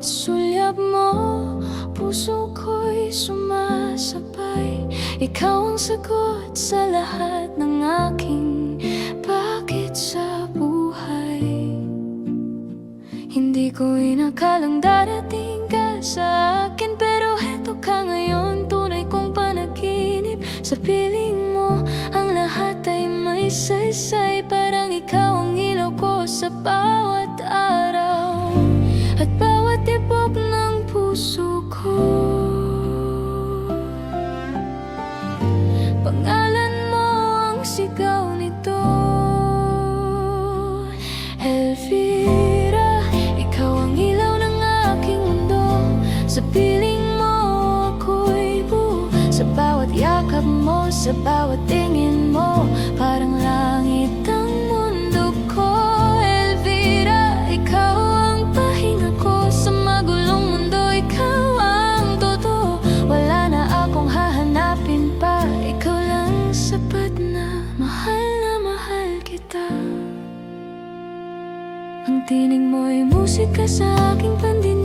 sulyap mo, puso ko'y sumasabay. Ikaw ang sagot sa lahat ng aking bakit sa buhay. Hindi ko inakalang darating ka sa akin, pero heto ka ngayon, tunay kong panaginip. Sa piling mo, ang lahat ay may saysay. Parang ikaw ang ilaw ko sa bawat araw at bawat tibok ng puso ko. Pangalan mo ang sigaw nito, Elvira. Ikaw ang ilaw ng aking mundo. Sa piling mo ako'y buo. Sa bawat yakap mo, sa bawat tingin mo, parang langit ang mundo ko. Elvira, ikaw ang pahinga ko sa magulong mundo. Ikaw ang totoo, wala na akong hahanapin pa. Ikaw lang sapat na mahal kita. Ang tinig mo'y musika sa aking pandinig.